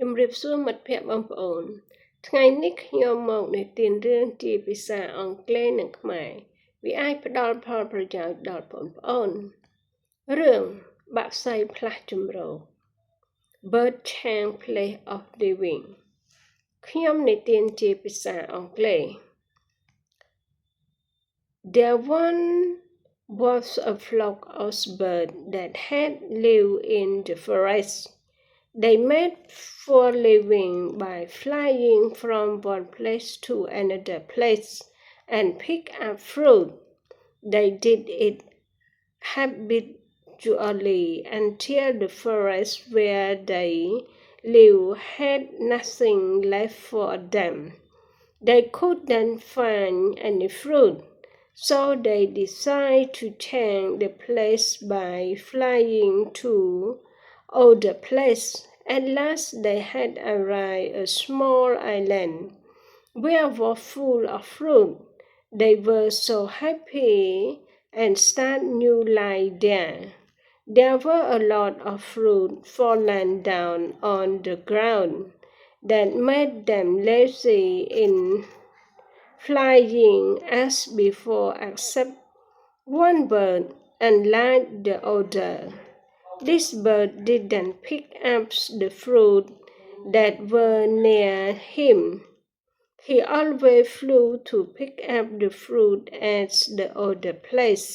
ជំរាបសួរមិត្តភ័ក្តិបងប្អូនថ្ងៃនេះខ្ញុំមកនិទានរឿងជាភាសាអង់គ្លេសនិងខ្មែរវាអាចផ្ដល់ផលប្រយោជន៍ដល់បងប្អូនរឿងបក្សីផ្លាស់ជម្រក Bird Change Place of Living ខ្ញុំនិទានជាភាសាអង់គ្លេស There one was a flock of birds that had lived in the forest.They made for living by flying from one place to another place and pick up fruit. They did it habitually until the forest where they lived had nothing left for them. They couldn't find any fruit, so they decided to change the place by flying to other place.At last they had arrived at a small island where was full of fruit. They were so happy and started new life there. There were a lot of fruit fallen down on the ground that made them lazy in flying as before except one bird, unlike the other.This bird didn't pick up the fruit that were near him. He always flew to pick up the fruit at the other place.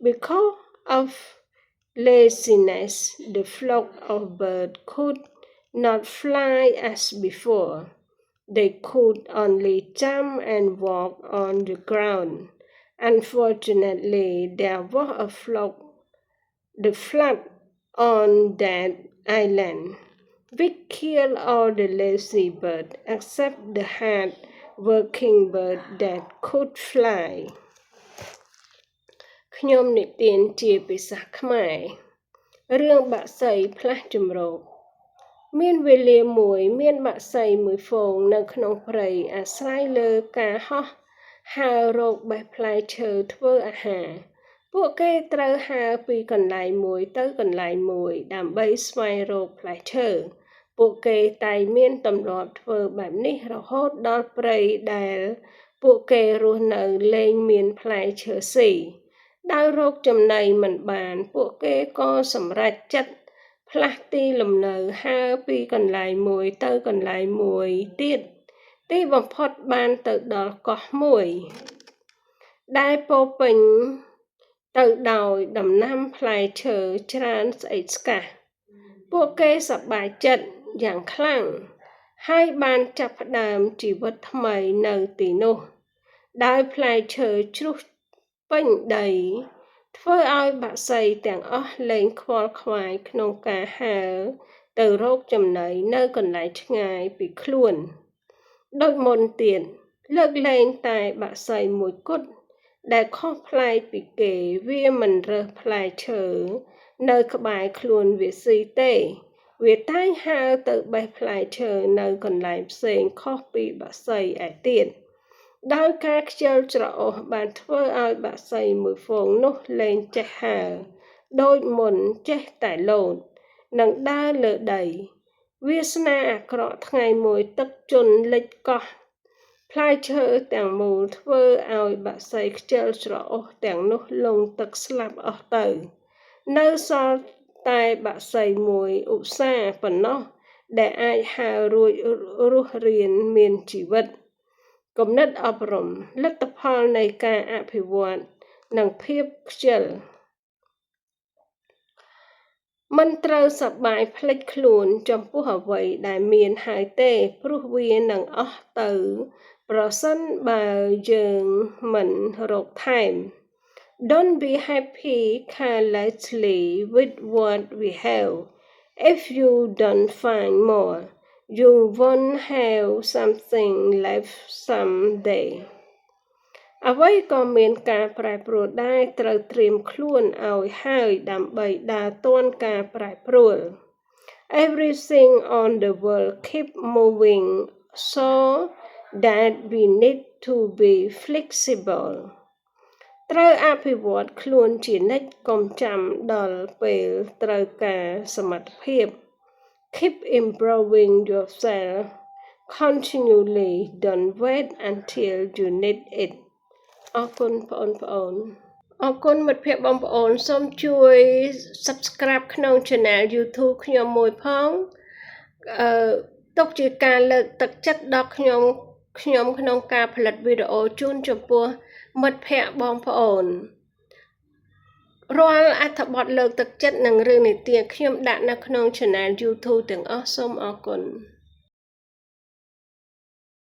Because of laziness, the flock of birds could not fly as before. They could only jump and walk on the ground. Unfortunately, there was a flood.on that island, which killed all the lazy birds except the hard-working bird that could fly. ខ្ញុំនិទានជាភាសាខ្មែររឿងបក្សីផ្លាស់ជម្រកមានវេលាមួយមានបក្សីមួយហ្វូងនៅក្នុងព្រៃអាស្រ័យលើការហោះហើររកបេះផ្លែឈើធ្វើអាហារពួកគេត្រូវហើរពីកន្លែងមួយទៅកន្លែងមួយដើម្បីស្វែងរកផ្លែឈើពួកគេតែងមានទម្លាប់ធ្វើបែបនេះរហូតដល់ព្រៃដែលពួកគេរស់នៅលែងមានផ្លែឈើស៊ីដោយរកចំណីមិនបានពួកគេក៏សម្រេចចិត្តផ្លាស់ទីលំនៅហើរពីកន្លែងមួយទៅកន្លែងមួយទៀតទីបំផុតបានទៅដល់កោះមួយដែលពោរពេញទៅដោយដំណាំផ្លែឈើច្រើនស្អិតស្កះពួកគេសប្បាយចិត្តយ៉ាងខ្លាំងហើយបានចាប់ផ្ដើមជីវិតថ្មីនៅទីនោះដោយផ្លែឈើជ្រុះពេញដីធ្វើឲ្យបក្សីទាំងអស់លែងខ្វល់ខ្វាយក្នុងការហើរទៅរកចំណីនៅកន្លែងឆ្ងាយពីខ្លួនដូចមុនទៀតលើកលែងតែបក្សីមួយគត់ដែលខុសប្លែកពីគេវាមិនរើសផ្លែឈើនៅក្បែរខ្លួនវាស៊ីទេវាតែងហើរទៅបេះផ្លែឈើនៅកន្លែងផ្សេងខុសពីបក្សីឯទៀតដោយការខ្ជិលច្រអូសបានធ្វើឲ្យបក្សីមួយហ្វូងនោះលែងចេះហើរដូចមុនចេះតែលោតនិងដើរលើដីវាសនាអាក្រក់ថ្ងៃមួយទឹកជន់លិចកោះផ្លែឈើទាំងមូលធ្វើឲ្យបក្សីខ្ជិលច្រអូសទាំងនោះលង់ទឹកស្លាប់អស់ទៅនៅសល់តែបក្សីមួយឧស្សាហ៍ប៉ុណ្ណោះដែលអាចហើររួចរស់រានមានជីវិតគំនិតអប់រំលទ្ធផលនៃការអភិវឌ្ឍនិងភាពខ្ជិលមិនត្រូវសប្បាយភ្លេចខ្លួនចំពោះអ្វីដែលមានហើយទេព្រោះវានឹងអស់ទៅប្រសិនបើយើងមិនរកថែម Don't be happy carelessly with what we have. If you don't find more, you won't have something left someday. អ្វីក៏មានការប្រែប្រួលដែរត្រូវត្រៀមខ្លួនឲ្យហើយដើម្បីដើរទាន់ការប្រែប្រួល Everything on the world keep moving so that we need to be flexible ត្រូវអភិវឌ្ឍខ្លួនជានិច្ចកុំចាំដល់ពេលត្រូវការសមត្ថភាព Keep improving yourself continually. Don't wait until you need it. អរគុណបងប្អូនអរគុណមិត្តភ័ក្តិបងប្អូនសូមជួយ subscribe ក្នុង channel YouTube ខ្ញុំមួយផងទុកជាការលើកទឹកចិត្តដល់ខ្ញុំក្នុងការផលិតវីដេអូជូនចំពោះមិត្តភ័ក្តិបងប្អូនរាល់អត្ថបទលើកទឹកចិត្តនិងរឿងនិទានខ្ញុំដាក់នៅក្នុង channel YouTube ទាំងអស់សូមអរគុណ